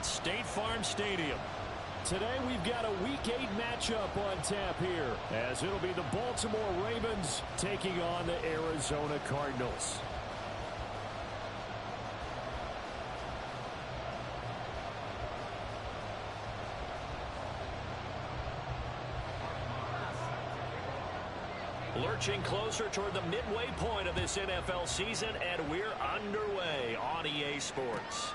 at State Farm Stadium. Today we've got a Week 8 matchup on tap here, as it'll be the Baltimore Ravens taking on the Arizona Cardinals. Lurching closer toward the midway point of this NFL season, and we're underway on EA Sports.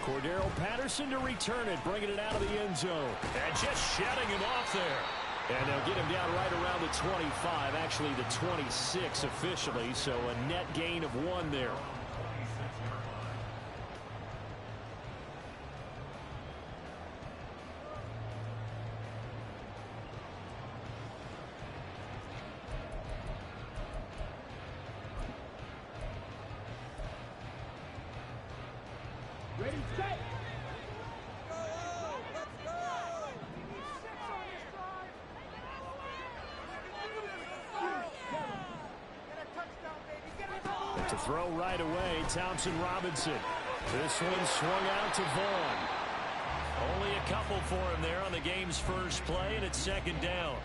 Cordero Patterson to return it, bringing it out of the end zone. And just shutting him off there. And they'll get him down right around the 25, actually the 26 officially, so a net gain of 1 there. Ready, set. To throw right away, Thompson Robinson. This one swung out to Vaughn. Only a couple for him there on the game's first play, and it's second down.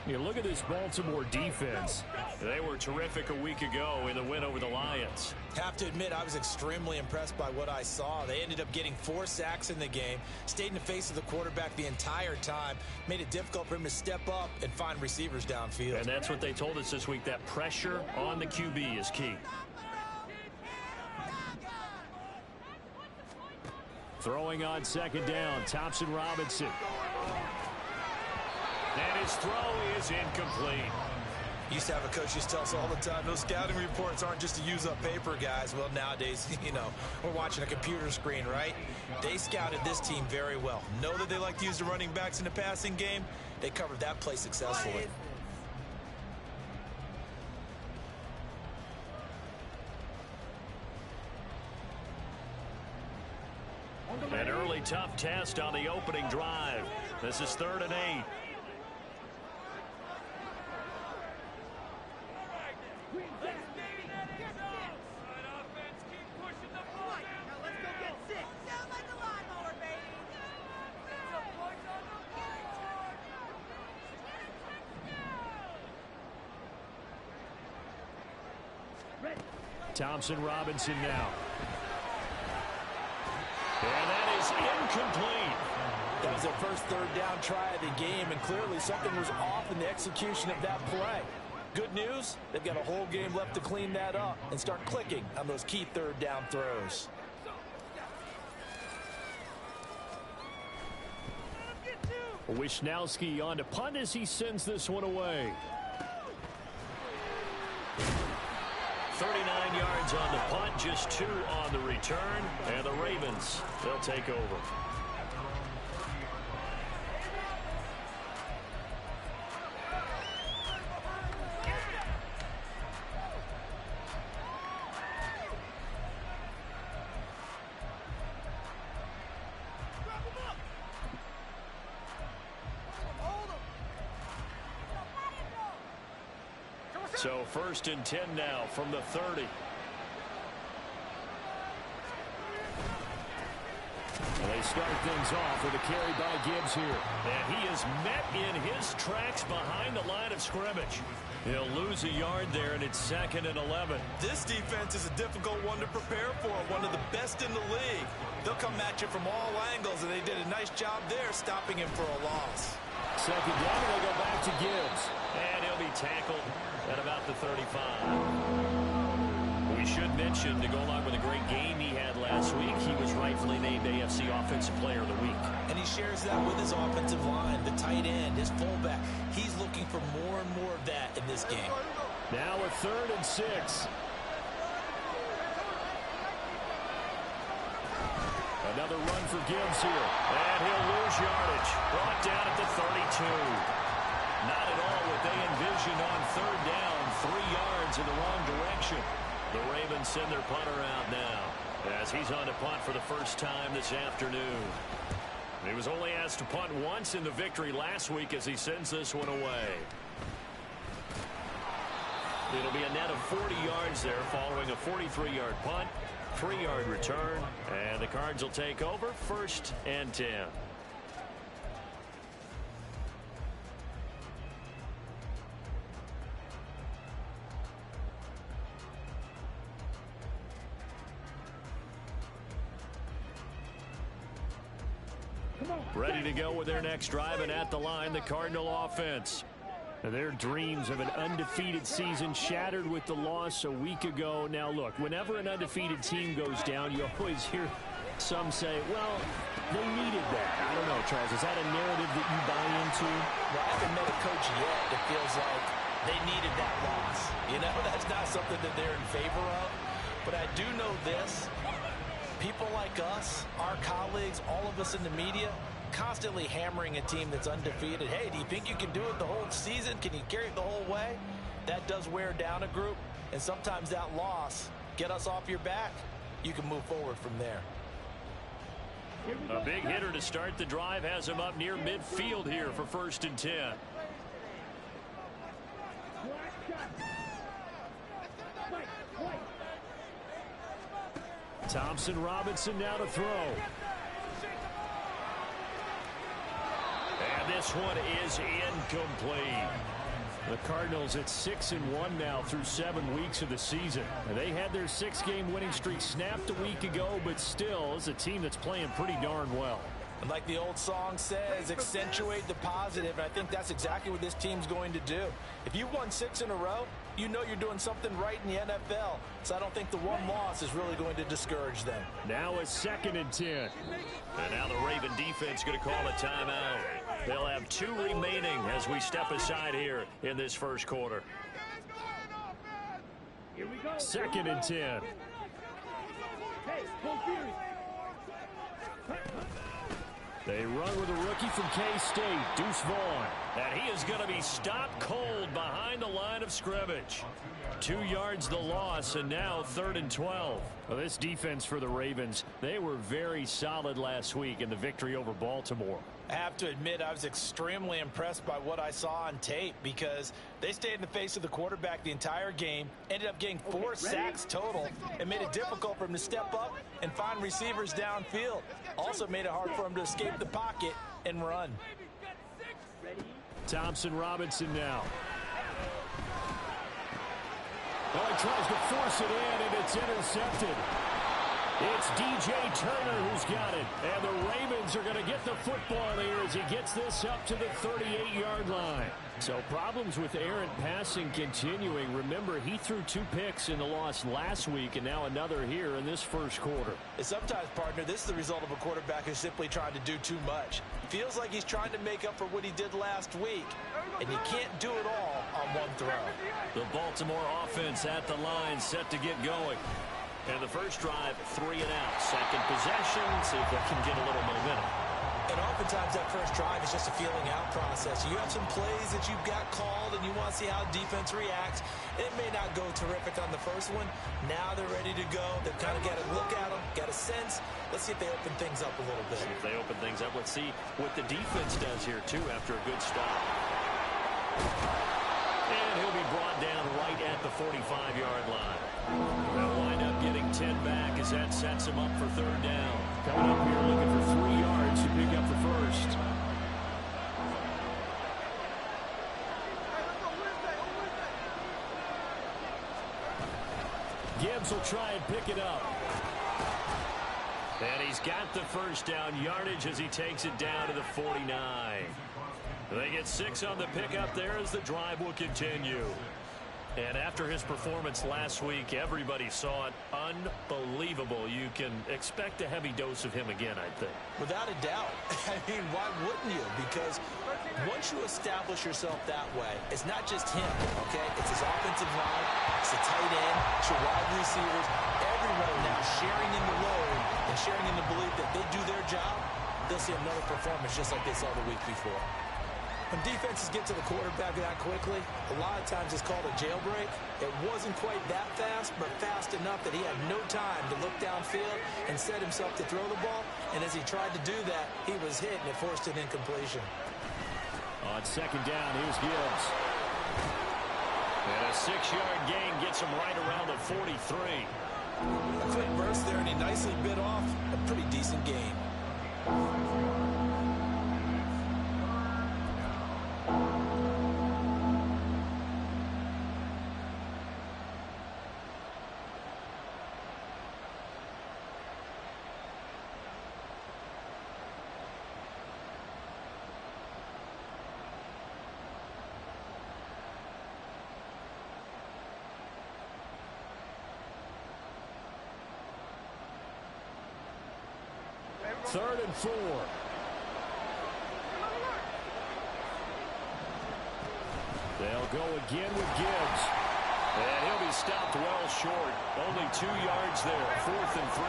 You look at this Baltimore defense. They were terrific a week ago in the win over the Lions. Have to admit, I was extremely impressed by what I saw. They ended up getting 4 sacks in the game, stayed in the face of the quarterback the entire time, made it difficult for him to step up and find receivers downfield. And that's what they told us this week, that pressure on the QB is key. Throwing on second down, Thompson Robinson. And his throw is incomplete. Used to have a coach used to tell us all the time, those scouting reports aren't just to use up paper, guys. Well, nowadays, we're watching a computer screen, right? They scouted this team very well. Know that they like to use the running backs in the passing game. They covered that play successfully. An early tough test on the opening drive. This is 3rd and 8. Thompson Robinson now. And that is incomplete. That was their first 3rd down try of the game, and clearly something was off in the execution of that play. Good news, they've got a whole game left to clean that up and start clicking on those key 3rd down throws. Wishnowski on to punt as he sends this one away. 39 yards on the punt, just 2 on the return, and the Ravens, they'll take over. So 1st and 10 now from the 30. They start things off with a carry by Gibbs here. And he is met in his tracks behind the line of scrimmage. He'll lose a yard there, and it's 2nd and 11. This defense is a difficult one to prepare for, one of the best in the league. They'll come at you from all angles, and they did a nice job there stopping him for a loss. 2nd down, and they go back to Gibbs. And he'll be tackled at about the 35. We should mention, to go along with a great game he had last week, he was rightfully named AFC Offensive Player of the Week. And he shares that with his offensive line, the tight end, his fullback. He's looking for more and more of that in this game. Now a 3rd and 6. Another run for Gibbs here. And he'll lose yardage. Brought down at the 32. Not at all what they envisioned on 3rd down. 3 yards in the wrong direction. The Ravens send their punter out now, as he's on to punt for the first time this afternoon. He was only asked to punt once in the victory last week as he sends this one away. It'll be a net of 40 yards there following a 43-yard punt. 3-yard return, and the Cards will take over 1st and 10. Ready to go with their next drive, and at the line, the Cardinal offense. Their dreams of an undefeated season shattered with the loss a week ago. Now, look, whenever an undefeated team goes down, you always hear some say, well, they needed that. I don't know, Charles. Is that a narrative that you buy into? Well, I haven't met a coach yet that feels like they needed that loss. You know, that's not something that they're in favor of. But I do know this. People like us, our colleagues, all of us in the media, constantly hammering a team that's undefeated. Hey, do you think you can do it the whole season? Can you carry it the whole way? That does wear down a group, and sometimes that loss, get us off your back, you can move forward from there. A big hitter to start the drive has him up near midfield here for 1st and 10. Thompson Robinson now to throw. And this one is incomplete. The Cardinals at 6-1 now through 7 weeks of the season. They had their 6-game winning streak snapped a week ago, but still is a team that's playing pretty darn well. And like the old song says, accentuate the positive, and I think that's exactly what this team's going to do. If you've won 6 in a row, you know you're doing something right in the NFL. So I don't think the one loss is really going to discourage them. Now a 2nd and 10. And now the Raven defense going to call a timeout. They'll have 2 remaining as we step aside here in this first quarter. 2nd and 10. They run with a rookie from K-State, Deuce Vaughn. And he is going to be stopped cold behind the line of scrimmage. 2 yards the loss, and now 3rd and 12. Well, this defense for the Ravens, they were very solid last week in the victory over Baltimore. I have to admit, I was extremely impressed by what I saw on tape because they stayed in the face of the quarterback the entire game, ended up getting 4 sacks total, and made it difficult for him to step up and find receivers downfield. Also made it hard for him to escape the pocket and run. Thompson Robinson now. Well, he tries to force it in, and it's intercepted. It's DJ Turner who's got it. And the Ravens are going to get the football here as he gets this up to the 38-yard line. So problems with errant passing continuing. Remember, he threw 2 picks in the loss last week and now another here in this first quarter. And sometimes, partner, this is the result of a quarterback who's simply trying to do too much. Feels like he's trying to make up for what he did last week. And you can't do it all on one throw. The Baltimore offense at the line set to get going. And the first drive, 3 and out. Second possession, see if they can get a little momentum. And oftentimes that first drive is just a feeling out process. You have some plays that you've got called and you want to see how defense reacts. It may not go terrific on the first one. Now they're ready to go. They've kind of got to look at them, got a sense. Let's see if they open things up a little bit. See if they open things up. Let's see what the defense does here, too, after a good stop. And he'll be brought down right at the 45-yard line. They'll wind up getting 10 back as that sets him up for 3rd down. Coming up here looking for 3 yards to pick up the first. Gibbs will try and pick it up. And he's got the first down yardage as he takes it down to the 49. They get 6 on the pickup there as the drive will continue. And after his performance last week, everybody saw it unbelievable. You can expect a heavy dose of him again, I think. Without a doubt. I mean, why wouldn't you? Because once you establish yourself that way, it's not just him, okay? It's his offensive line, it's the tight end, it's your wide receivers, everyone now sharing in the load and sharing in the belief that they do their job, they'll see another performance just like they saw the week before. When defenses get to the quarterback that quickly, a lot of times it's called a jailbreak. It wasn't quite that fast, but fast enough that he had no time to look downfield and set himself to throw the ball. And as he tried to do that, he was hit and it forced an incompletion. On 2nd down, here's Gibbs. And a 6-yard gain gets him right around the 43. A quick burst there, and he nicely bit off a pretty decent gain. Third and 4. They'll go again with Gibbs. And he'll be stopped well short. Only 2 yards there. 4th and 3.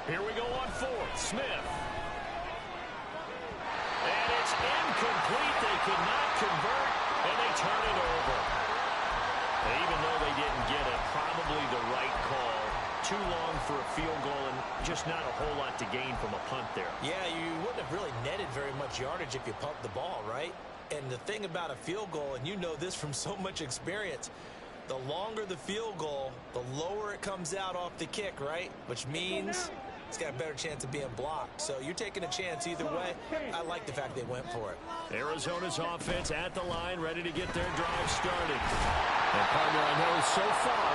Here we go on 4th. Smith. And it's incomplete. They could not convert, and they turn it over. And even though they didn't get it, probably the right call. Too long for a field goal and just not a whole lot to gain from a punt there. Yeah, you wouldn't have really netted very much yardage if you pumped the ball, right? And the thing about a field goal, and you know this from so much experience, the longer the field goal, the lower it comes out off the kick, right? Which means it's got a better chance of being blocked. So you're taking a chance either way. I like the fact they went for it. Arizona's offense at the line, ready to get their drive started. And partner, I know so far,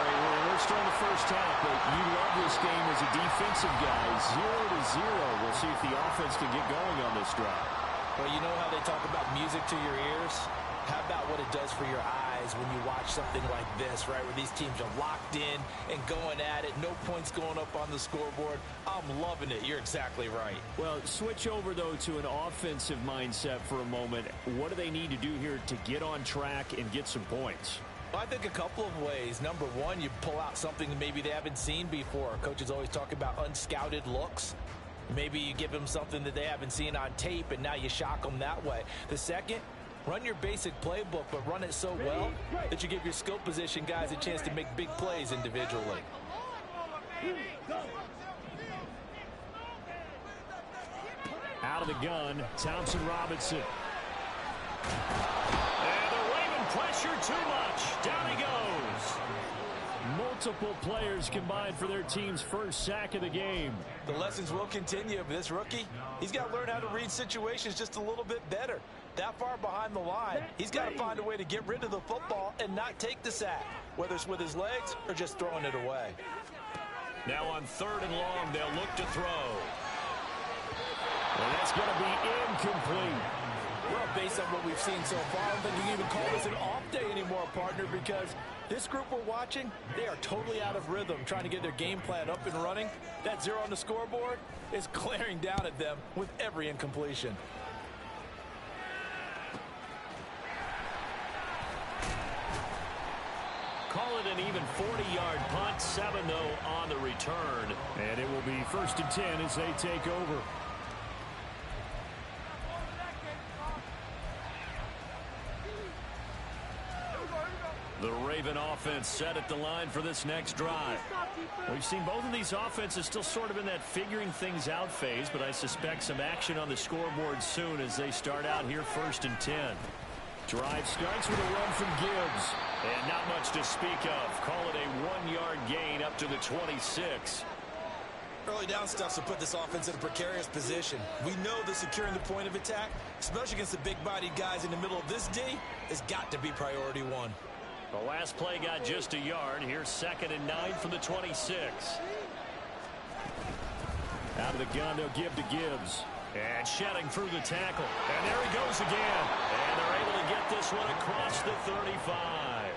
we're still in the first half, but you love this game as a defensive guy. 0-0. We'll see if the offense can get going on this drive. Well, you know how they talk about music to your ears? How about what it does for your eyes when you watch something like this, right, where these teams are locked in and going at it, no points going up on the scoreboard? I'm loving it. You're exactly right. Well, switch over, though, to an offensive mindset for a moment. What do they need to do here to get on track and get some points? Well, I think a couple of ways. Number one, you pull out something maybe they haven't seen before. Coaches always talk about unscouted looks. Maybe you give them something that they haven't seen on tape, and now you shock them that way. The second, run your basic playbook, but run it so well that you give your skill position guys a chance to make big plays individually. Out of the gun, Thompson Robinson. And the Raven pressure too much. Down he goes. Multiple players combined for their team's first sack of the game. The lessons will continue, but this rookie, he's got to learn how to read situations just a little bit better. That far behind the line, he's got to find a way to get rid of the football and not take the sack, whether it's with his legs or just throwing it away. Now on 3rd and long, they'll look to throw. And that's going to be incomplete. Well, based on what we've seen so far, I don't think you can even call this an off day anymore, partner, because this group we're watching, they are totally out of rhythm, trying to get their game plan up and running. That 0 on the scoreboard is glaring down at them with every incompletion. Call it an even 40-yard punt, 7 though on the return. And it will be 1st and 10 as they take over. The Raven offense set at the line for this next drive. We've seen both of these offenses still sort of in that figuring things out phase, but I suspect some action on the scoreboard soon as they start out here 1st and 10. Drive starts with a run from Gibbs. And not much to speak of. Call it a 1-yard gain up to the 26. Early down stuff will put this offense in a precarious position. We know that securing the point of attack, especially against the big-bodied guys in the middle of this D, has got to be priority one. The last play got just a yard. Here's 2nd and 9 from the 26. Out of the gun, they'll give to Gibbs. And shedding through the tackle. And there he goes again. And they're able to get this one across the 35.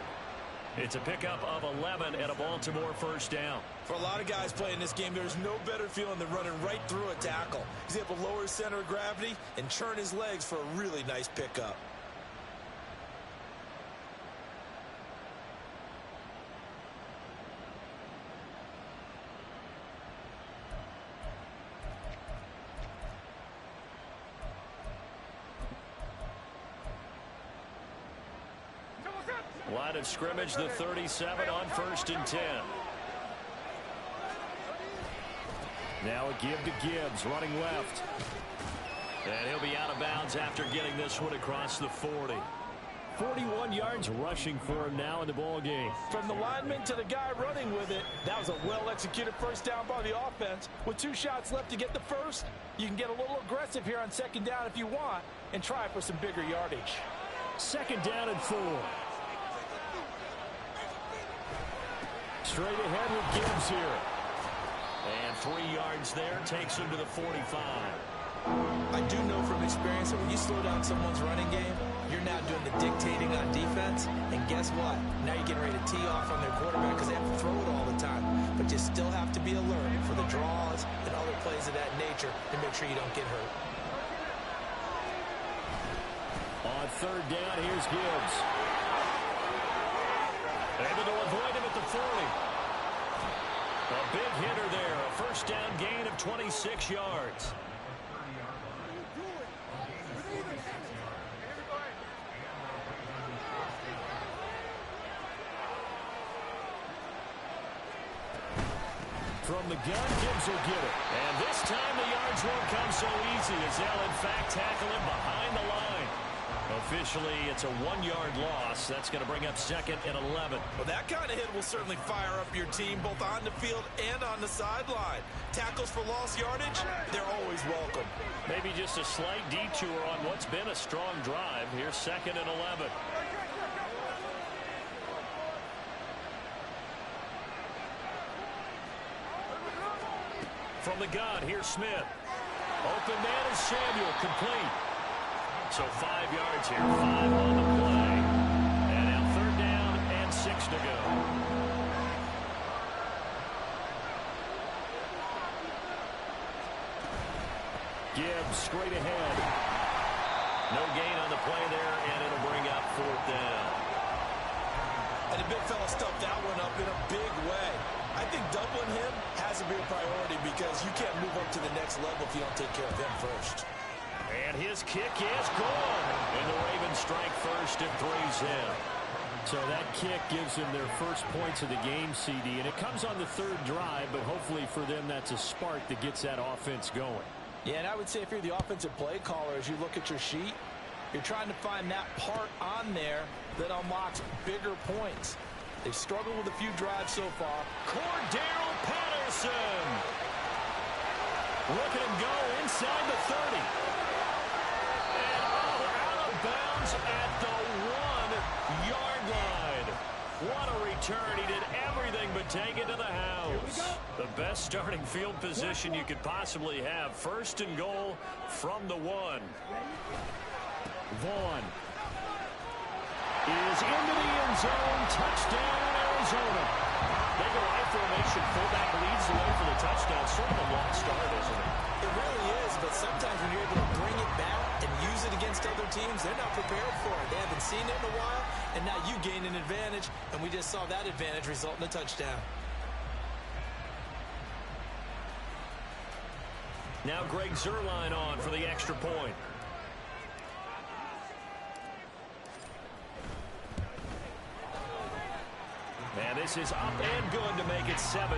It's a pickup of 11 and a Baltimore 1st down. For a lot of guys playing this game, there's no better feeling than running right through a tackle. He's able to lower his center of gravity and churn his legs for a really nice pickup. Line of scrimmage, the 37 on 1st and 10. Now a give to Gibbs, running left. And he'll be out of bounds after getting this one across the 40. 41 yards rushing for him now in the ball game. From the lineman to the guy running with it, that was a well-executed first down by the offense. With 2 shots left to get the first, you can get a little aggressive here on 2nd down if you want and try for some bigger yardage. 2nd down and 4. Straight ahead with Gibbs here. And 3 yards there takes him to the 45. I do know from experience that when you slow down someone's running game, you're now doing the dictating on defense. And guess what? Now you're getting ready to tee off on their quarterback because they have to throw it all the time. But you still have to be alert for the draws and other plays of that nature to make sure you don't get hurt. On 3rd down, here's Gibbs. Able to avoid him at the 40. A big hitter there. A 1st down gain of 26 yards. From the gun, Gibbs will get it. And this time the yards won't come so easy as they'll in fact tackle him behind the line. Officially, it's a 1-yard loss. That's going to bring up 2nd and 11. Well, that kind of hit will certainly fire up your team both on the field and on the sideline. Tackles for lost yardage, they're always welcome. Maybe just a slight detour on what's been a strong drive. Here's 2nd and 11. From the gun, here's Smith. Open man is Samuel, complete. So 5 yards here, 5 on the play. And now 3rd down and 6 to go. Gibbs straight ahead. No gain on the play there, and it'll bring up 4th down. And the big fella stuffed that one up in a big way. I think doubling him has to be a priority because you can't move up to the next level if you don't take care of him first. And his kick is good. And the Ravens strike first and 3's in. So that kick gives them their first points of the game, CD. And it comes on the 3rd drive, but hopefully for them that's a spark that gets that offense going. Yeah, and I would say if you're the offensive play caller, as you look at your sheet, you're trying to find that part on there that unlocks bigger points. They've struggled with a few drives so far. Cordero Patterson. Look at him go inside the 30. And out of bounds at the 1-yard line. What a return. He did everything but take it to the house. The best starting field position you could possibly have. 1st and goal from the 1. Vaughn is into the end zone. Touchdown, Arizona. They go I formation. Fullback leads the way for the touchdown. Sort of a long start, isn't it? It really is, but sometimes when you're able to bring it back and use it against other teams, they're not prepared for it. They haven't seen it in a while, and now you gain an advantage, and we just saw that advantage result in a touchdown. Now Greg Zuerlein on for the extra point. And this is up and good to make it 7-3.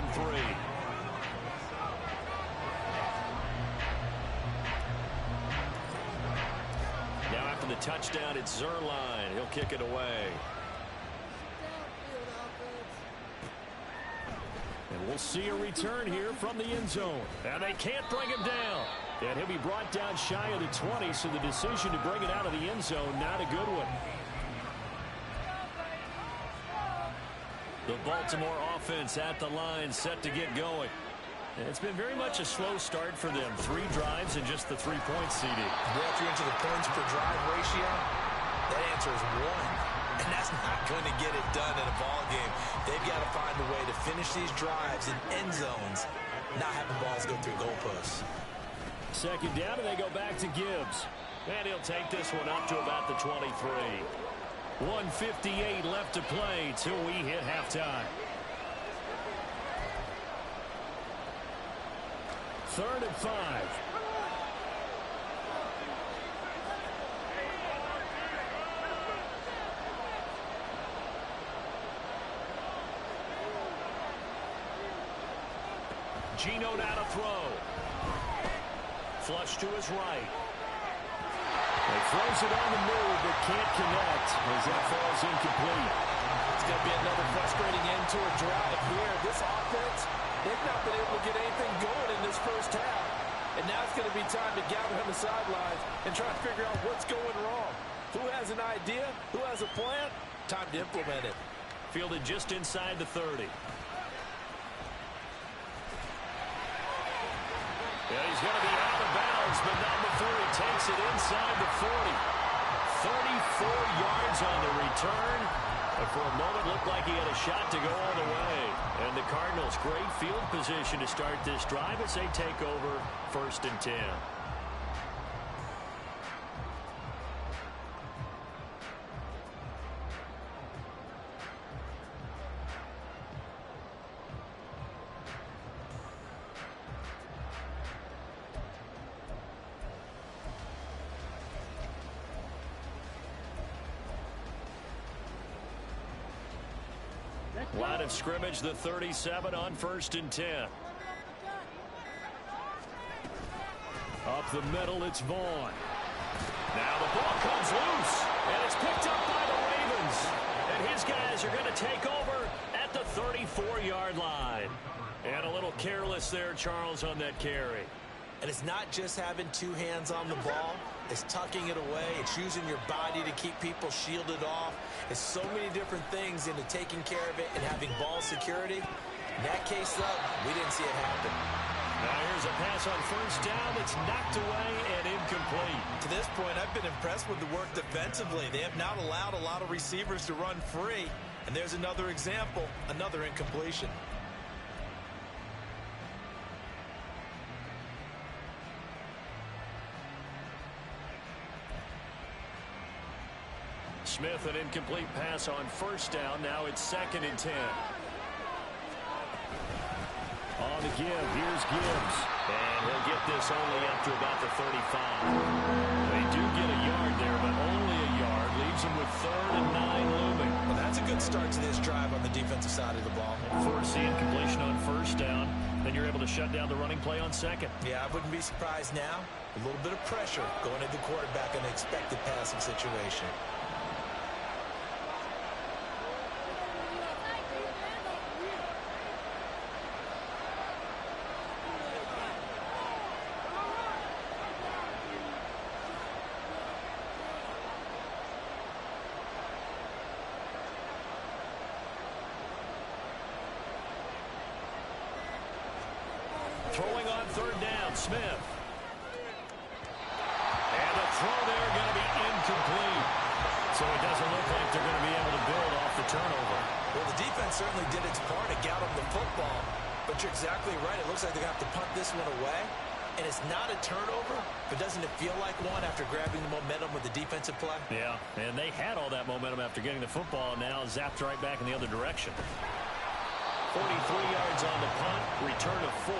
Now after the touchdown, it's Zuerlein. He'll kick it away. And we'll see a return here from the end zone. And they can't bring him down. And he'll be brought down shy of the 20, so the decision to bring it out of the end zone, not a good one. The Baltimore offense at the line, set to get going. And it's been very much a slow start for them. 3 drives and just the 3 points, CD. Well, if you're into the points per drive ratio, that answer is 1. And that's not going to get it done in a ball game. They've got to find a way to finish these drives in end zones, not having balls go through goalposts. 2nd down, and they go back to Gibbs. And he'll take this one up to about the 23. 1:58 left to play till we hit halftime. 3rd and 5. Geno now to throw. Flush to his right. He throws it on the move, but can't connect as that falls incomplete. It's going to be another frustrating end to a drive here. This offense, they've not been able to get anything going in this first half. And now it's going to be time to gather on the sidelines and try to figure out what's going wrong. Who has an idea? Who has a plan? Time to implement it. Fielded just inside the 30. Yeah, he's going to be out of bounds, but not before he takes it inside the 40. 34 yards on the return. And for a moment, looked like he had a shot to go all the way. And the Cardinals, great field position to start this drive as they take over 1st and 10. Line of scrimmage, the 37 on 1st and 10. Up the middle, it's Vaughn. Now the ball comes loose, and it's picked up by the Ravens. And his guys are going to take over at the 34-yard line. And a little careless there, Charles, on that carry. And it's not just having two hands on the ball. It's tucking it away. It's using your body to keep people shielded off. It's so many different things into taking care of it and having ball security. In that case, though, we didn't see it happen. Now here's a pass on 1st down that's knocked away and incomplete. To this point, I've been impressed with the work defensively. They have not allowed a lot of receivers to run free. And there's another example, another incompletion. Smith, an incomplete pass on 1st down. Now it's 2nd and 10. On the give, here's Gibbs. And he'll get this only up to about the 35. They do get a yard there, but only a yard. Leaves them with 3rd and 9 looming. Well, that's a good start to this drive on the defensive side of the ball. Force the incompletion on 1st down. Then you're able to shut down the running play on 2nd. Yeah, I wouldn't be surprised now. A little bit of pressure going at the quarterback in an expected passing situation. Throwing on 3rd down, Smith. And the throw there going to be incomplete. So it doesn't look like they're going to be able to build off the turnover. Well, the defense certainly did its part to get them the football. But you're exactly right. It looks like they're going to have to punt this one away. And it's not a turnover, but doesn't it feel like one after grabbing the momentum with the defensive play? Yeah, and they had all that momentum after getting the football, and now zapped right back in the other direction. 43 yards on the punt, return of 4.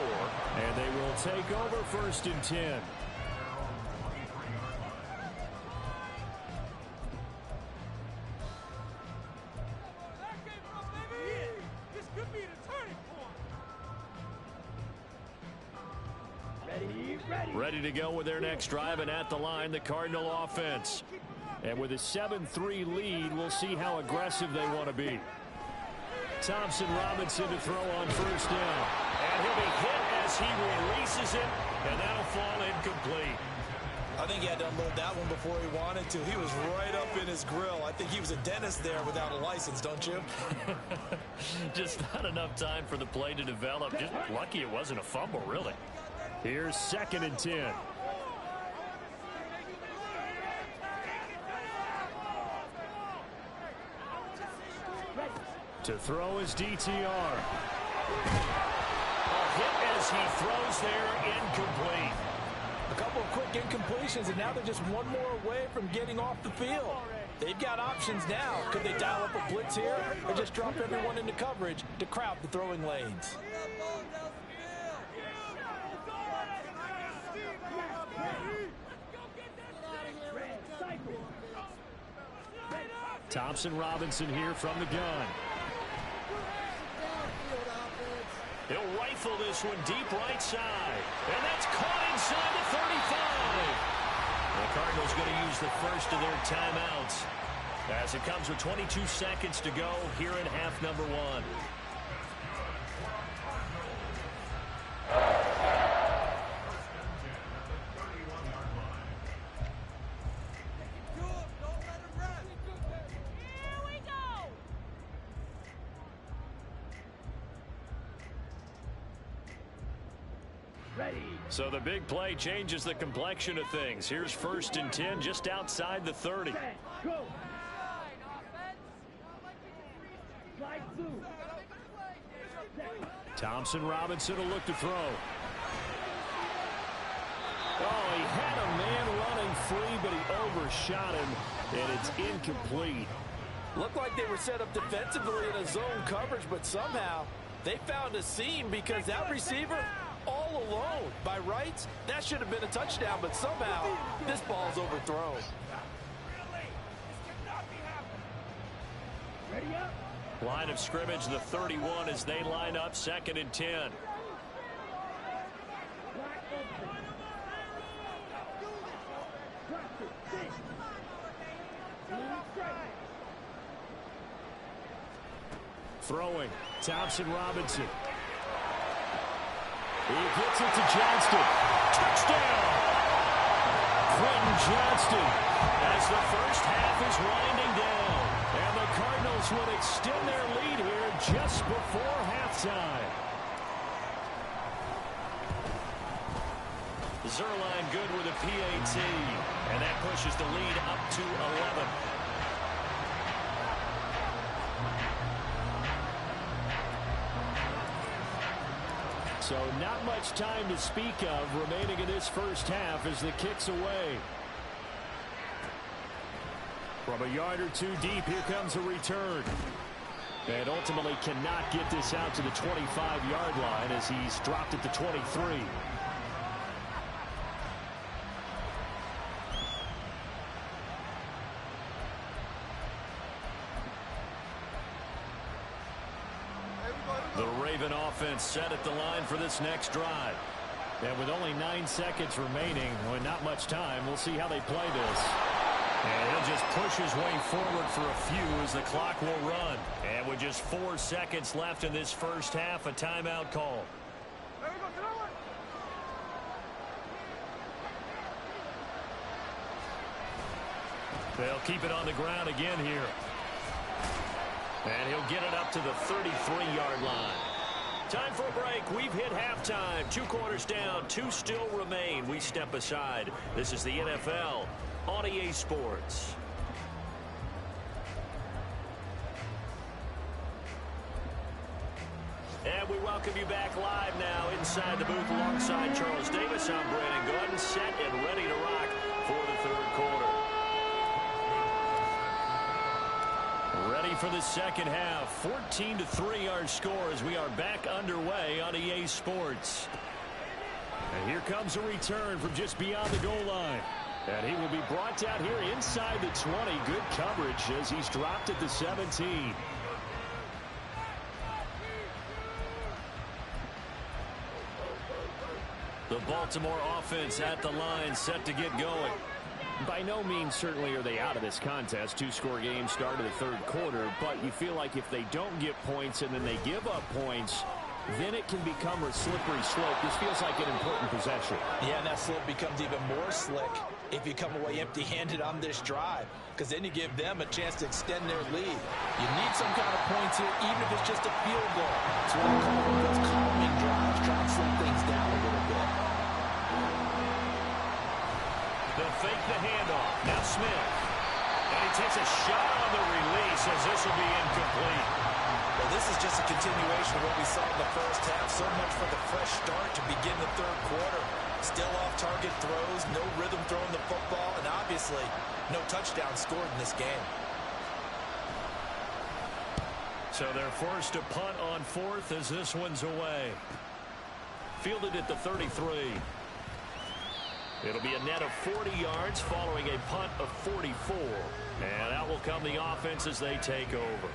And they will take over 1st and 10. Ready to go with their next drive, and at the line, the Cardinal offense. And with a 7-3 lead, we'll see how aggressive they want to be. Thompson Robinson to throw on 1st down. And he'll be hit as he releases it, and that'll fall incomplete. I think he had to unload that one before he wanted to. He was right up in his grill. I think he was a dentist there without a license, don't you? Just not enough time for the play to develop. Just lucky it wasn't a fumble, really. Here's 2nd and 10. To throw is DTR. A hit as he throws there, incomplete. A couple of quick incompletions, and now they're just one more away from getting off the field. They've got options now. Could they dial up a blitz here or just drop everyone into coverage to crowd the throwing lanes? Thompson Robinson here from the gun. He'll rifle rifle this one deep right side. And that's caught inside the 35. The Cardinals going to use the first of their timeouts as it comes with 22 seconds to go here in half number one. So the big play changes the complexion of things. Here's 1st and 10 just outside the 30. Thompson Robinson will look to throw. Oh, he had a man running free, but he overshot him, and it's incomplete. Looked like they were set up defensively in a zone coverage, but somehow they found a seam because that receiver all alone. By rights, that should have been a touchdown, but somehow this ball's overthrown. Line of scrimmage, the 31 as they line up 2nd and 10. Throwing, Thompson Robinson. He gets it to Johnston. Touchdown! Quentin Johnston as the first half is winding down. And the Cardinals will extend their lead here just before halftime. Zerline good with a PAT. And that pushes the lead up to 11. So not much time to speak of remaining in this first half as the kick's away. From a yard or two deep, here comes a return. And ultimately cannot get this out to the 25-yard line as he's dropped at the 23. The Raven offense set at the line for this next drive. And with only 9 seconds remaining, with not much time, we'll see how they play this. And he'll just push his way forward for a few as the clock will run. And with just 4 seconds left in this first half, a timeout call. They'll keep it on the ground again here. And he'll get it up to the 33-yard line. Time for a break. We've hit halftime. 2 quarters down. 2 still remain. We step aside. This is the NFL on EA Sports. And we welcome you back live now inside the booth alongside Charles Davis. I'm Brandon Gordon, set and ready to rock for the 3rd quarter. Ready for the second half. 14-3 our score as we are back underway on EA Sports. And here comes a return from just beyond the goal line. And he will be brought down here inside the 20. Good coverage as he's dropped at the 17. The Baltimore offense at the line set to get going. By no means certainly are they out of this contest. 2-score game start of the 3rd quarter, but you feel like if they don't get points and then they give up points, then it can become a slippery slope. This feels like an important possession. Yeah, and that slope becomes even more slick if you come away empty-handed on this drive, because then you give them a chance to extend their lead. You need some kind of points here, even if it's just a field goal. It's what I call those calming drives, try and slow things down a little bit. They'll fake the handoff. Now Smith. And he takes a shot on the release as this will be incomplete. Well, this is just a continuation of what we saw in the first half. So much for the fresh start to begin the 3rd quarter. Still off-target throws, no rhythm throwing the football, and obviously no touchdown scored in this game. So they're forced to punt on 4th as this one's away. Fielded at the 33. It'll be a net of 40 yards following a punt of 44. And out will come the offense as they take over.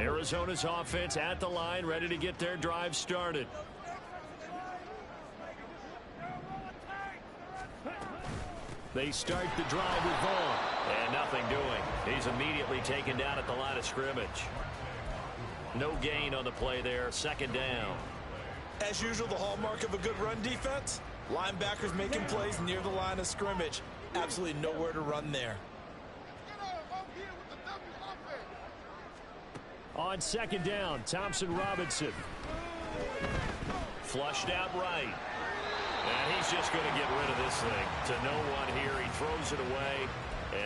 Arizona's offense at the line, ready to get their drive started. They start the drive with Vaughn. And nothing doing. He's immediately taken down at the line of scrimmage. No gain on the play there. Second down. As usual, the hallmark of a good run defense, linebackers making plays near the line of scrimmage. Absolutely nowhere to run there. On second down, Thompson Robinson. Flushed out right. And he's just going to get rid of this thing. To no one here. He throws it away.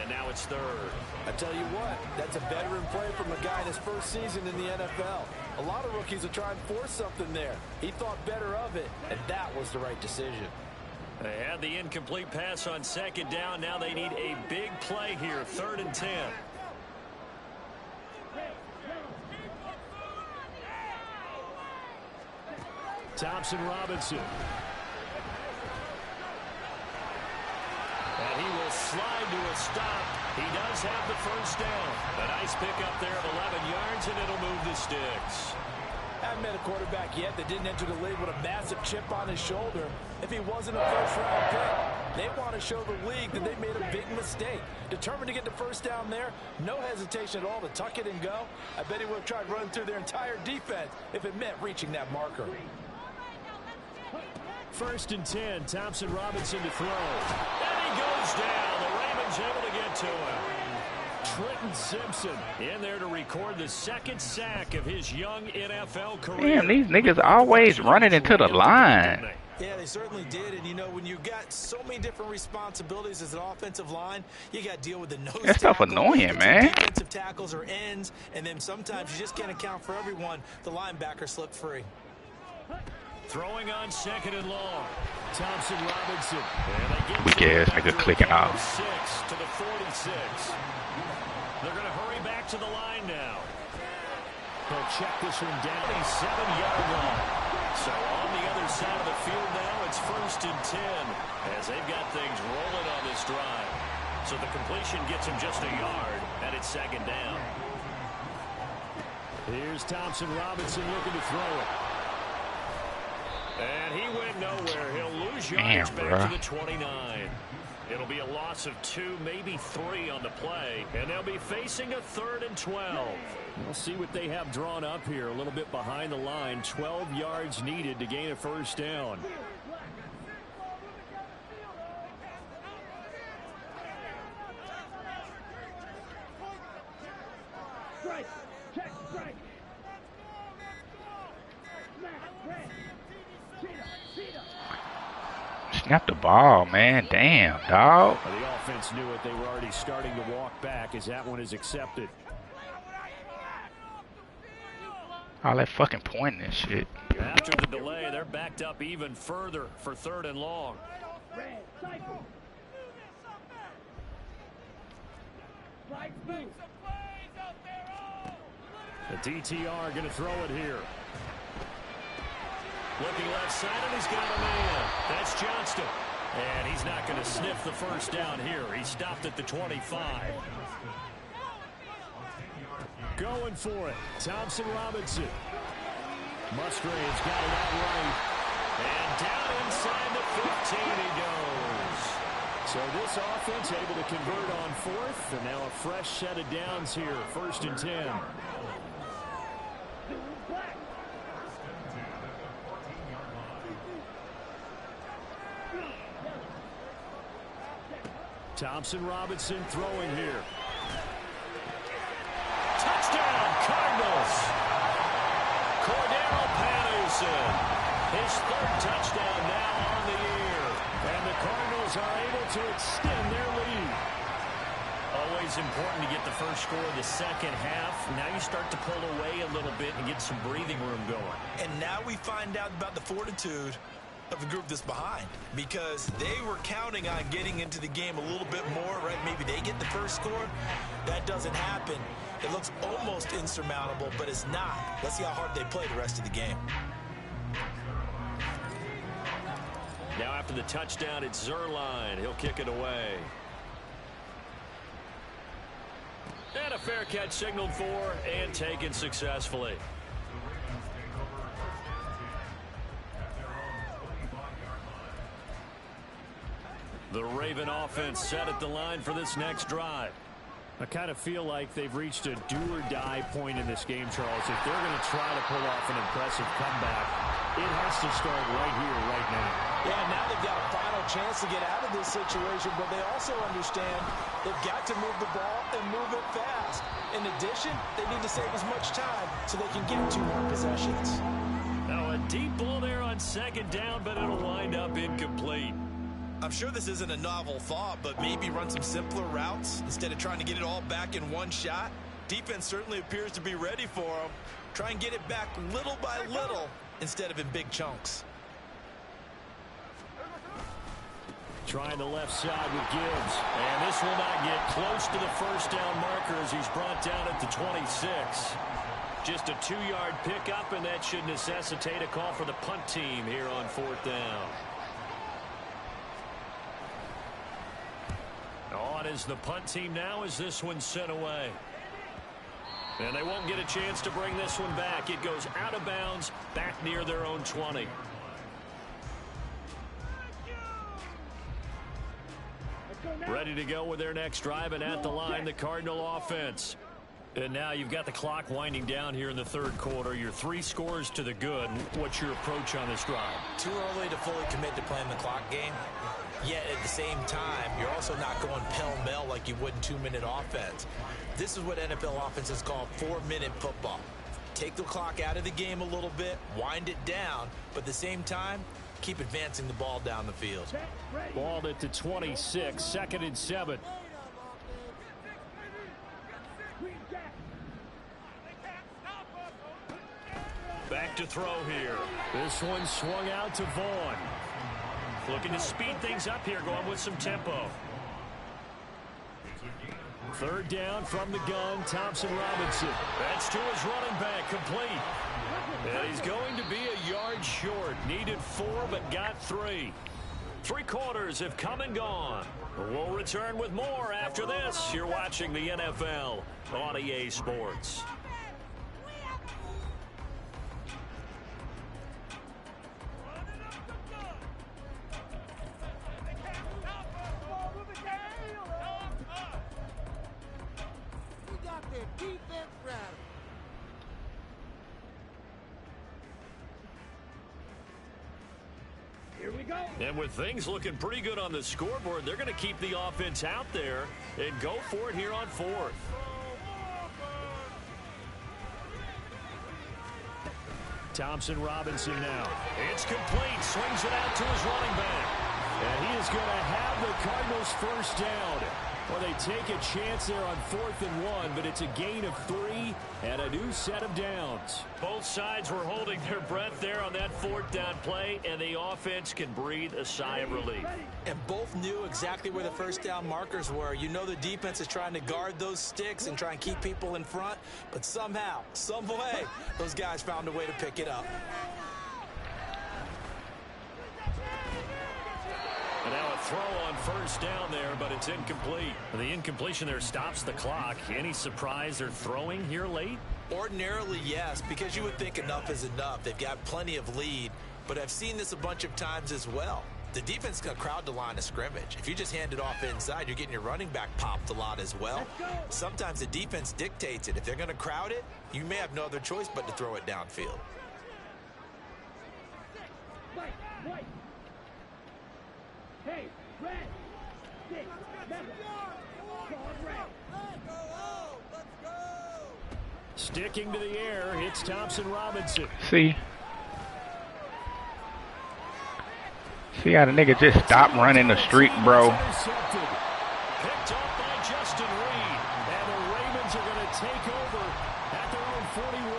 And now it's third. I tell you what, that's a veteran play from a guy in his first season in the NFL. A lot of rookies will try and force something there. He thought better of it, and that was the right decision. They had the incomplete pass on second down. Now they need a big play here. 3rd and 10. Thompson Robinson. And he will slide to a stop. He does have the first down. A nice pickup there of 11 yards, and it'll move the sticks. I haven't met a quarterback yet that didn't enter the league with a massive chip on his shoulder if he wasn't a first-round pick. They want to show the league that they made a big mistake. Determined to get the first down there, no hesitation at all to tuck it and go. I bet he would have tried running through their entire defense if it meant reaching that marker. 1st and 10, Thompson Robinson to throw. And he goes down. The Ravens able to get to him. Trenton Simpson in there to record the second sack of his young NFL career. Damn, these niggas always running into the line. Yeah, they certainly did. And, you know, when you've got so many different responsibilities as an offensive line, you got to deal with the nose That stuff tackle, annoying, man. defensive tackles or ends, and then sometimes you just can't account for everyone. The linebacker slipped free. Throwing on 2nd and long. Thompson Robinson. Weak ass nigga clicking off. 6 to the 46. They're going to hurry back to the line now. They'll check this one down. 7-yard line. So on the other side of the field now, it's 1st and 10 as they've got things rolling on this drive. So the completion gets him just a yard, and it's 2nd down. Here's Thompson Robinson looking to throw it. And he went nowhere. He'll lose yards back to the 29. It'll be a loss of 2, maybe 3 on the play. And they'll be facing a 3rd and 12. We'll see what they have drawn up here. A little bit behind the line. 12 yards needed to gain a first down. Snap the ball, man. Damn, dog. The offense knew it. They were already starting to walk back as that one is accepted. All that fucking pointing and shit. After the delay, they're backed up even further for 3rd and long. The DTR going to throw it here. Looking left side, and he's got a man. That's Johnston. And he's not going to sniff the first down here. He stopped at the 25. Going for it. Thompson Robinson. Musgrave's got it out right. And down inside the 15 he goes. So this offense able to convert on 4th. And now a fresh set of downs here. 1st and 10. Thompson Robinson throwing here. Touchdown, Cardinals. Cordero Patterson. His 3rd touchdown now on the year. And the Cardinals are able to extend their lead. Always important to get the first score of the second half. Now you start to pull away a little bit and get some breathing room going. And now we find out about the fortitude of the group that's behind, because they were counting on getting into the game a little bit more, right? Maybe they get the first score. That doesn't happen. It looks almost insurmountable, but it's not. Let's see how hard they play the rest of the game. Now after the touchdown, it's Zerline. He'll kick it away. And a fair catch signaled for and taken successfully. The Raven offense set at the line for this next drive. I kind of feel like they've reached a do-or-die point in this game, Charles. If they're going to try to pull off an impressive comeback, it has to start right here, right now. Yeah, now they've got a final chance to get out of this situation, but they also understand they've got to move the ball and move it fast. In addition, they need to save as much time so they can get 2 more possessions. Now a deep ball there on second down, but it'll wind up incomplete. I'm sure this isn't a novel thought, but maybe run some simpler routes instead of trying to get it all back in one shot. Defense certainly appears to be ready for them. Try and get it back little by little instead of in big chunks. Trying the left side with Gibbs. And this will not get close to the first down marker as he's brought down at the 26. Just a 2-yard pickup, and that should necessitate a call for the punt team here on 4th down. On is the punt team now as this one's sent away. And they won't get a chance to bring this one back. It goes out of bounds back near their own 20. Ready to go with their next drive, and at the line, the Cardinal offense. And now you've got the clock winding down here in the 3rd quarter. Your 3 scores to the good. What's your approach on this drive? Too early to fully commit to playing the clock game. Yet at the same time, you're also not going pell-mell like you would in 2-minute offense. This is what NFL offenses call 4-minute football. Take the clock out of the game a little bit, wind it down, but at the same time, keep advancing the ball down the field. Ball at the 26, 2nd and 7. Back to throw here. This one swung out to Vaughn. Looking to speed things up here, going with some tempo. 3rd down from the gun, Thompson Robinson. That's to his running back, complete. And he's going to be a yard short. Needed 4, but got 3. 3 quarters have come and gone. We'll return with more after this. You're watching the NFL on EA Sports. And with things looking pretty good on the scoreboard, they're going to keep the offense out there and go for it here on 4th. Thompson Robinson now. It's complete. Swings it out to his running back. And he is going to have the Cardinals first down. Well, they take a chance there on 4th and 1, but it's a gain of 3 and a new set of downs. Both sides were holding their breath there on that 4th down play, and the offense can breathe a sigh of relief. And both knew exactly where the first down markers were. You know the defense is trying to guard those sticks and try and keep people in front, but somehow, some way, those guys found a way to pick it up. And now a throw on first down there, but it's incomplete. The incompletion there stops the clock. Any surprise they're throwing here late? Ordinarily, yes, because you would think enough is enough. They've got plenty of lead, but I've seen this a bunch of times as well. The defense is going to crowd the line of scrimmage. If you just hand it off inside, you're getting your running back popped a lot as well. Sometimes the defense dictates it. If they're going to crowd it, you may have no other choice but to throw it downfield. Hey, red, 6, 7, let's go! Sticking to the air, it's Thompson Robinson. See how the nigga just stopped running the streak, bro. Picked off by Justin Reed, and the Ravens are going to take over at their own 41.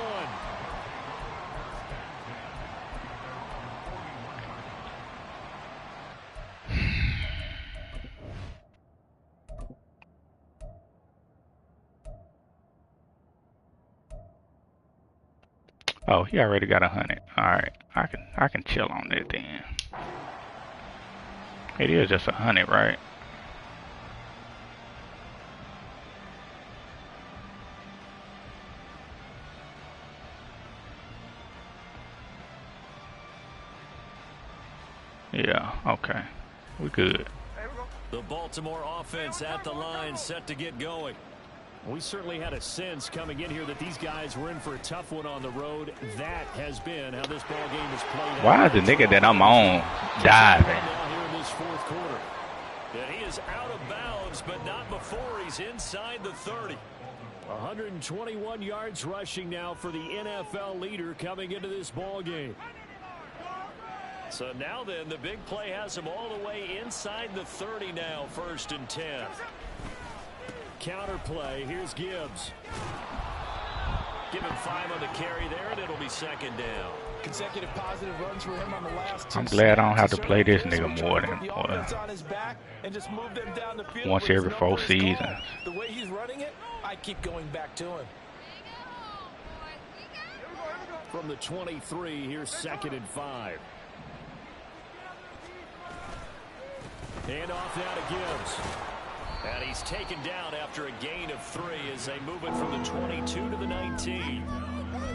Oh, he already got 100. All right, I can chill on that then. It is just 100, right? Yeah, okay. We good. The Baltimore offense at the line, set to get going. We certainly had a sense coming in here that these guys were in for a tough one on the road. That has been how this ball game has played out. Why is the nigga that I'm on diving? Now here in this fourth quarter. And he is out of bounds, but not before he's inside the 30. 121 yards rushing now for the NFL leader coming into this ball game. So now then, the big play has him all the way inside the 30 now, 1st and 10. Counter play. Here's Gibbs. Give him 5 on the carry there, and it'll be 2nd down. Consecutive positive runs for him on the last 2. I'm glad I don't have to play this nigga more than once every 4 seasons. The way he's running it, I keep going back to him. From the 23, here's 2nd and 5. And off now to Gibbs. And he's taken down after a gain of 3 as they move it from the 22 to the 19.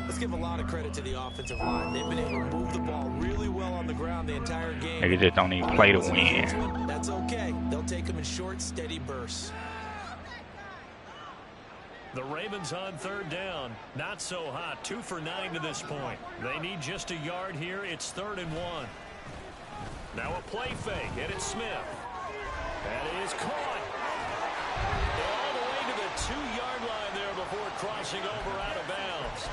Let's give a lot of credit to the offensive line. They've been able to move the ball really well on the ground the entire game. Nigga just don't even play to win. That's okay. They'll take them in short, steady bursts. The Ravens on 3rd down. Not so hot. 2 for 9 to this point. They need just a yard here. It's 3rd and 1. Now a play fake, and it's Smith. That is caught. All the way to the 2-yard line there before crossing over out of bounds.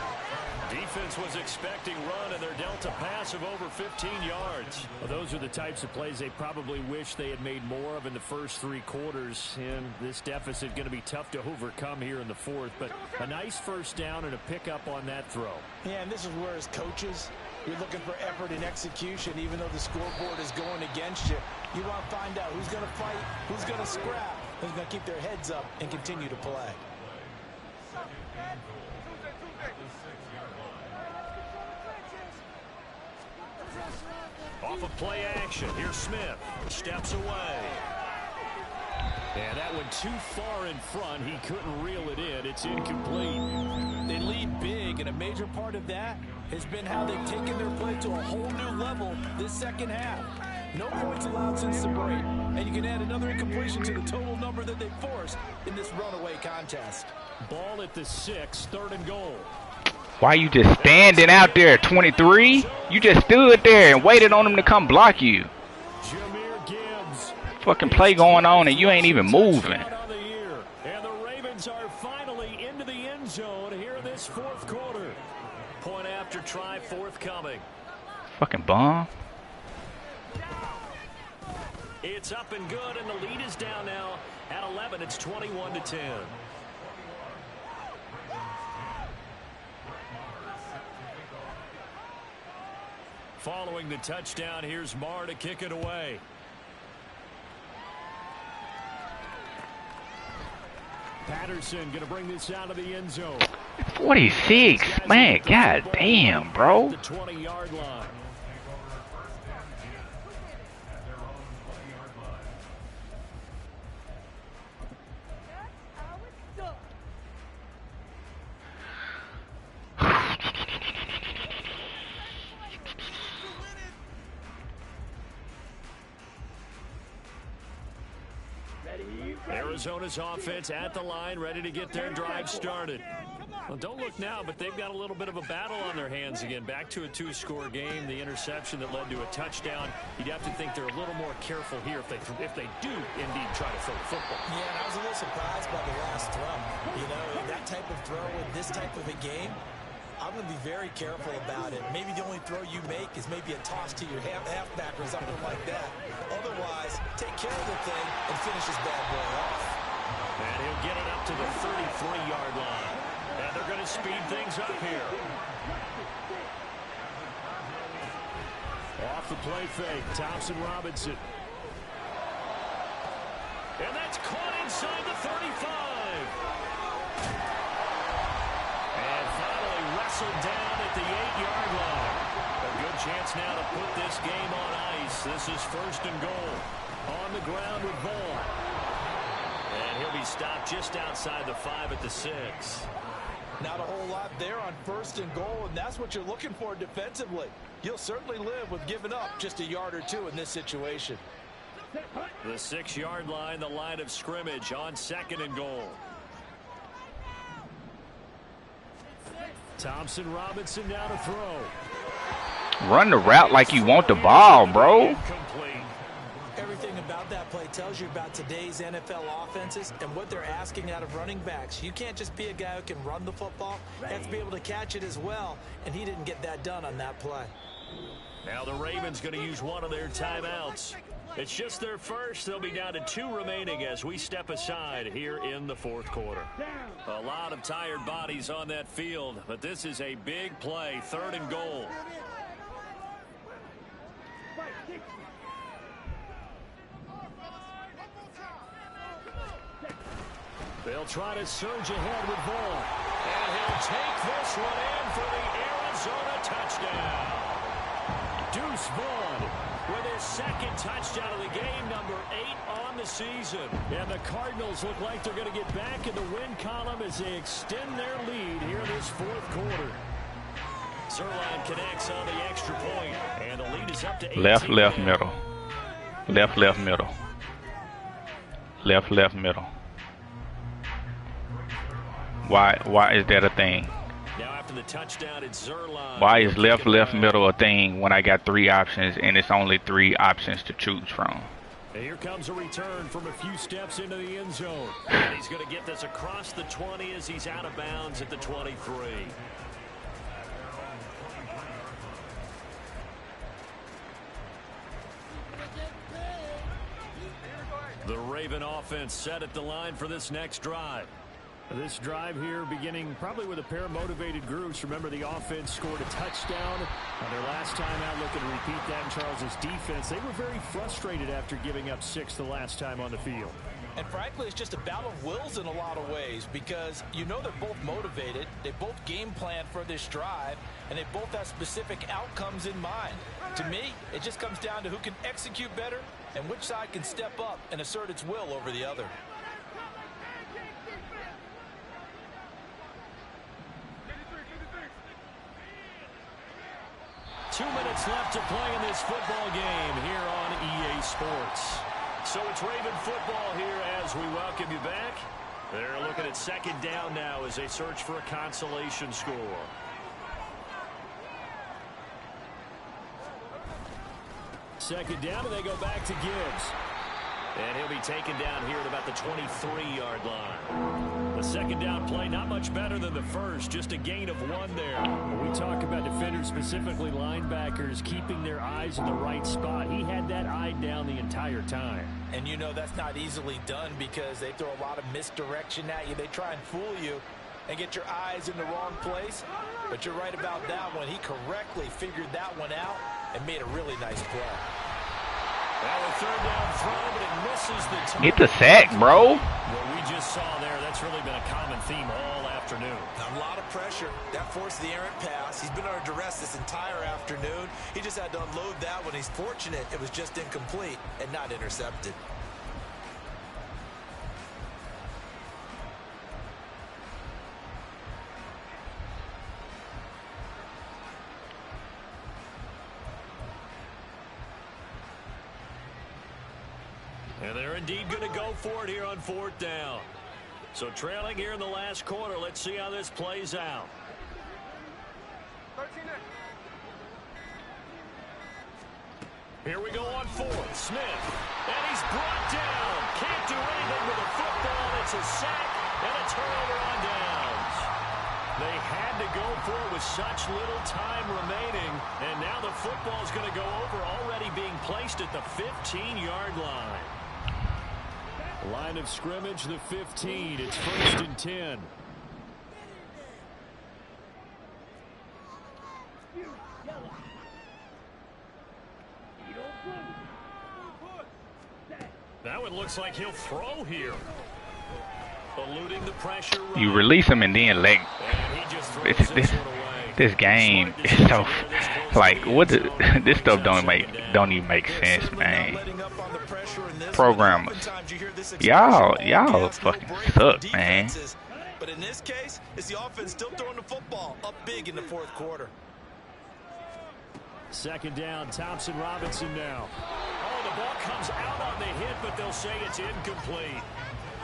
Defense was expecting run, and they're dealt a pass of over 15 yards. Well, those are the types of plays they probably wish they had made more of in the first 3 quarters. And this deficit going to be tough to overcome here in the 4th. But a nice first down and a pickup on that throw. Yeah, and this is where as coaches, you're looking for effort and execution, even though the scoreboard is going against you. You want to find out who's going to fight, who's going to scrap, who's going to keep their heads up and continue to play. Off of play action, here's Smith. Steps away. And that went too far in front. He couldn't reel it in. It's incomplete. They lead big, and a major part of that has been how they've taken their play to a whole new level this second half. No points allowed since the break, and you can add another incompletion to the total number that they forced in this runaway contest. Ball at the 6, 3rd and goal. Why you just standing out there at 23? You just stood there and waited on them to come block you. Jahmyr Gibbs. Fucking play going on and you ain't even moving. And the Ravens are finally into the end zone here in this 4th quarter. Point after try forthcoming. Fucking bomb. It's up and good, and the lead is down now at 11. It's 21-10. Following the touchdown, here's Marr to kick it away. Patterson going to bring this out of the end zone. 46. Man, god damn, bro. The 20-yard line. Arizona's offense at the line, ready to get their drive started. Well, don't look now, but they've got a little bit of a battle on their hands again. Back to a 2-score game. The interception that led to a touchdown. You'd have to think they're a little more careful here if they do indeed try to throw the football. Yeah, and I was a little surprised by the last throw. You know, that type of throw in this type of a game, I'm going to be very careful about it. Maybe the only throw you make is maybe a toss to your halfback or something like that. Otherwise, take care of the thing and finish this bad boy off. And he'll get it up to the 33-yard line. And they're going to speed things up here. Off the play fake, Thompson Robinson. And that's caught inside the 35. And finally wrestled down at the 8-yard line. A good chance now to put this game on ice. This is 1st and goal. On the ground with Vaughn. And he'll be stopped just outside the 5 at the 6. Not a whole lot there on 1st and goal, and that's what you're looking for defensively. You'll certainly live with giving up just a yard or two in this situation. The 6-yard line, the line of scrimmage on 2nd and goal. Thompson Robinson now to throw. Run the route like you want the ball, bro. Everything about that play tells you about today's NFL offenses and what they're asking out of running backs. You can't just be a guy who can run the football. You have to be able to catch it as well, and he didn't get that done on that play. Now the Ravens going to use one of their timeouts. It's just their first. They'll be down to 2 remaining as we step aside here in the 4th quarter. A lot of tired bodies on that field, but this is a big play, 3rd and goal. They'll try to surge ahead with Vaughn. And he'll take this one in for the Arizona touchdown. Deuce Vaughn With his 2nd touchdown of the game, number 8 on the season. And the Cardinals look like they're going to get back in the win column as they extend their lead here in this 4th quarter. Zerline connects on the extra point, and the lead is up to 18. Left, middle. Left, middle. Left, middle. Why is that a thing? Now after the touchdown, it's Zerline. Why is left, middle a thing when I got 3 options and it's only 3 options to choose from? And here comes a return from a few steps into the end zone. And he's going to get this across the 20 as he's out of bounds at the 23. The Raven offense set at the line for this next drive. This drive here beginning probably with a pair of motivated groups. Remember, the offense scored a touchdown on their last time out. Looking to repeat that in Charles's defense. They were very frustrated after giving up 6 the last time on the field. And frankly, it's just a battle of wills in a lot of ways because you know they're both motivated. They both game plan for this drive, and they both have specific outcomes in mind. To me, it just comes down to who can execute better and which side can step up and assert its will over the other. Two minutes left to play in this football game here on EA Sports. So it's Raven football here as we welcome you back. They're looking at 2nd down now as they search for a consolation score. Second down, and they go back to Gibbs. And he'll be taken down here at about the 23-yard line. The 2nd down play, not much better than the first, just a gain of 1 there. When we talk about defenders, specifically linebackers, keeping their eyes in the right spot. He had that eye down the entire time. And you know that's not easily done because they throw a lot of misdirection at you. They try and fool you and get your eyes in the wrong place. But you're right about that one. He correctly figured that one out and made a really nice play. Well, a 3rd down throw, but it misses the target. Get the sack, bro. What we just saw there, that's really been a common theme all afternoon. A lot of pressure. That forced the errant pass. He's been under duress this entire afternoon. He just had to unload that one. He's fortunate it was just incomplete and not intercepted. And they're indeed going to go for it here on 4th down. So trailing here in the last quarter. Let's see how this plays out. Here we go on 4th. Smith. And he's brought down. Can't do anything with the football. It's a sack and a turnover on downs. They had to go for it with such little time remaining. And now the football is going to go over, already being placed at the 15-yard line. Line of scrimmage, the 15. It's 1st and 10. Now it looks like he'll throw here. Eluding the pressure. You release him and then let. This game is so like this stuff don't even make sense, man. Programmers, y'all fucking suck, man. But in this case, it's the offense still throwing the football up big in the fourth quarter. Second down, Thompson Robinson now. Oh, the ball comes out on the hit, but they'll say it's incomplete.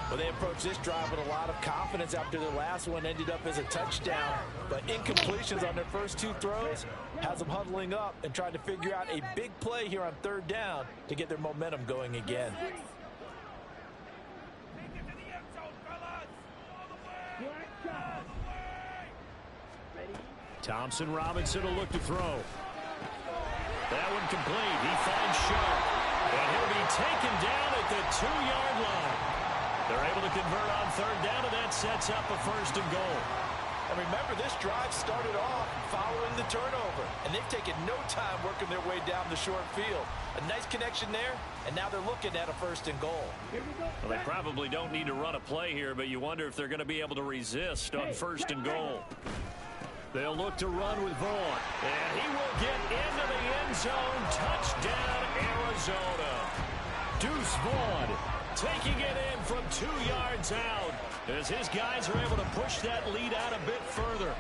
Well, they approached this drive with a lot of confidence after their last one ended up as a touchdown. But incompletions on their first two throws has them huddling up and trying to figure out a big play here on third down to get their momentum going again. Thompson Robinson will look to throw. That one complete. He finds Sharp. And he'll be taken down at the 2-yard line. They're able to convert on third down, and that sets up a first and goal. And remember, this drive started off following the turnover. And they've taken no time working their way down the short field. A nice connection there, and now they're looking at a first and goal. Well, they probably don't need to run a play here, but you wonder if they're going to be able to resist on first and goal. They'll look to run with Vaughn. And he will get into the end zone. Touchdown, Arizona. Deuce Vaughn taking it in from 2 yards out as his guys are able to push that lead out a bit further.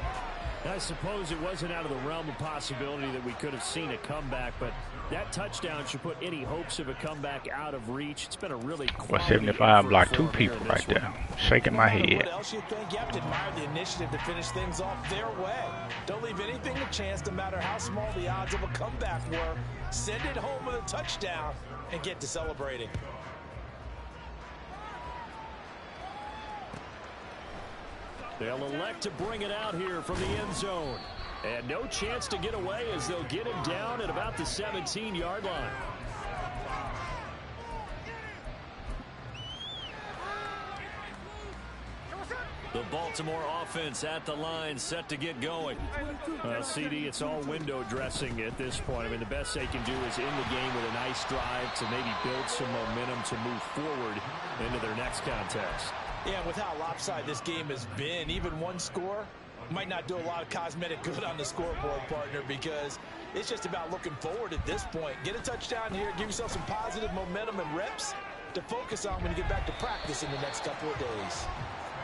I suppose it wasn't out of the realm of possibility that we could have seen a comeback, but that touchdown should put any hopes of a comeback out of reach. It's been a really Well, 75 blocked 2 people right there. Shaking my head. What else you think? You have to admire the initiative to finish things off their way. Don't leave anything to chance, no matter how small the odds of a comeback were. Send it home with a touchdown and get to celebrating. They'll elect to bring it out here from the end zone. And no chance to get away as they'll get him down at about the 17-yard line. The Baltimore offense at the line, set to get going. CD, it's all window dressing at this point. I mean, the best they can do is end the game with a nice drive to maybe build some momentum to move forward into their next contest. Yeah, with how lopsided this game has been, even one score might not do a lot of cosmetic good on the scoreboard, partner, because it's just about looking forward at this point. Get a touchdown here, give yourself some positive momentum and reps to focus on when you get back to practice in the next couple of days.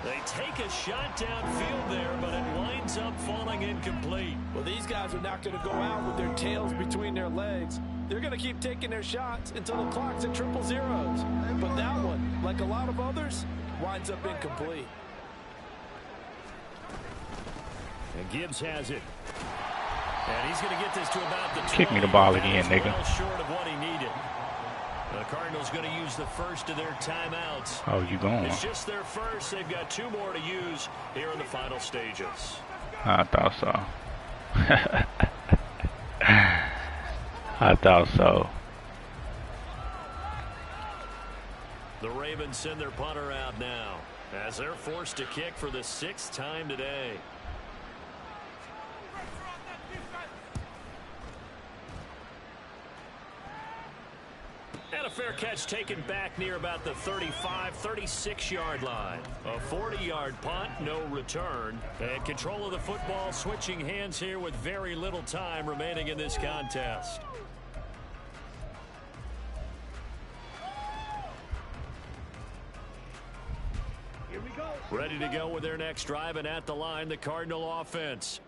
They take a shot downfield there, but it winds up falling incomplete. Well, these guys are not going to go out with their tails between their legs. They're going to keep taking their shots until the clock's at 000. But that one, like a lot of others, winds up incomplete. And Gibbs has it. And he's going to get this to about the 20. Kick me the ball again, nigga. Well short of what he needed. The Cardinals going to use the first of their timeouts. Oh, you going? It's just their first. They've got 2 more to use here in the final stages. I thought so. I thought so. The Ravens send their punter out now as they're forced to kick for the 6th time today. And a fair catch taken back near about the 35, 36-yard line. A 40-yard punt, no return. And control of the football switching hands here with very little time remaining in this contest. Ready to go with their next drive, and at the line, the Cardinal offense.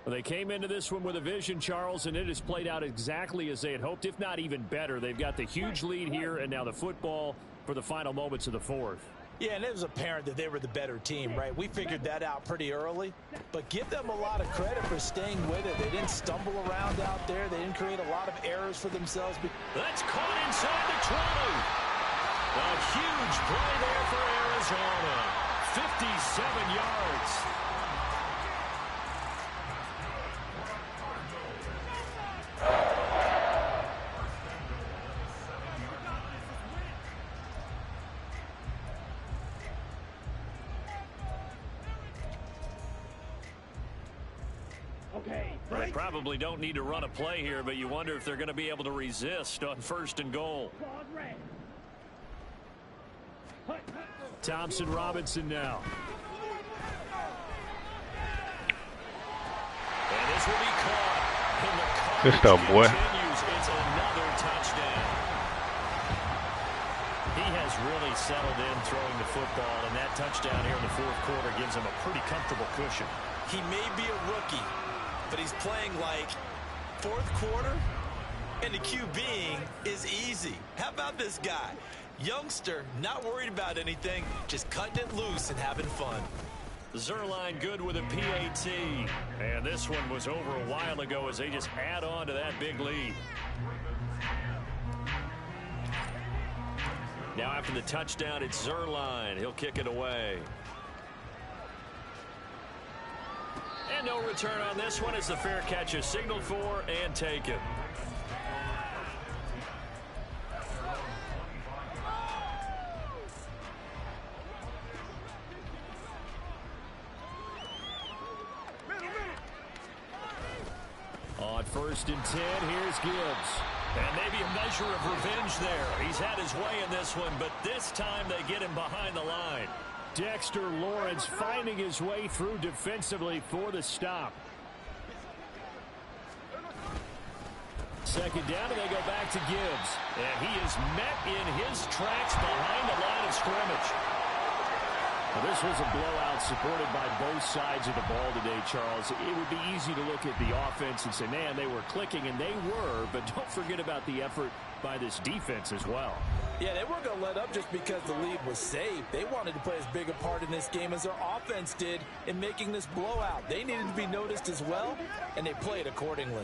Well, they came into this one with a vision, Charles, and it has played out exactly as they had hoped, if not even better. They've got the huge lead here, and now the football for the final moments of the 4th. Yeah, and it was apparent that they were the better team, right? We figured that out pretty early, but give them a lot of credit for staying with it. They didn't stumble around out there. They didn't create a lot of errors for themselves. That's caught inside the 20. A huge play there for Arizona. 57 yards. They probably don't need to run a play here, but you wonder if they're going to be able to resist on 1st and goal. Thompson Robinson now. And this will be caught. Good stuff, boy. It's another touchdown. He has really settled in throwing the football, and that touchdown here in the fourth quarter gives him a pretty comfortable cushion. He may be a rookie, but he's playing like fourth quarter, and the QBing is easy. How about this guy? Youngster, not worried about anything, just cutting it loose and having fun. Zerline good with a PAT. And this one was over a while ago as they just add on to that big lead. Now after the touchdown, it's Zerline. He'll kick it away. And no return on this one as the fair catch is signaled for and taken. On 1st and 10, here's Gibbs. And maybe a measure of revenge there. He's had his way in this one, but this time they get him behind the line. Dexter Lawrence finding his way through defensively for the stop. 2nd down, and they go back to Gibbs. And he is met in his tracks behind the line of scrimmage. Well, this was a blowout supported by both sides of the ball today, Charles. It would be easy to look at the offense and say, man, they were clicking, and they were, but don't forget about the effort by this defense as well. Yeah, they weren't going to let up just because the lead was saved. They wanted to play as big a part in this game as their offense did in making this blowout. They needed to be noticed as well, and they played accordingly.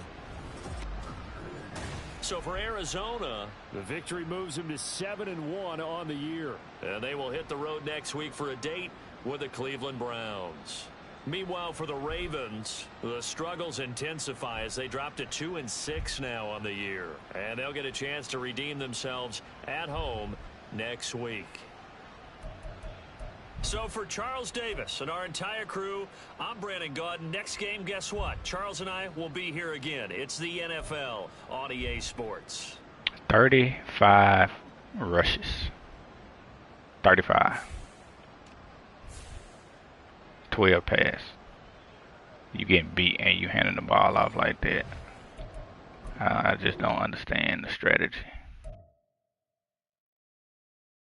So for Arizona, the victory moves them to 7-1 on the year. And they will hit the road next week for a date with the Cleveland Browns. Meanwhile, for the Ravens, the struggles intensify as they drop to 2-6 now on the year. And they'll get a chance to redeem themselves at home next week. So for Charles Davis and our entire crew, I'm Brandon Gaudin. Next game, guess what? Charles and I will be here again. It's the NFL on EA Sports. 35 rushes. 35. 12 pass. You getting beat and you handing the ball off like that. I just don't understand the strategy.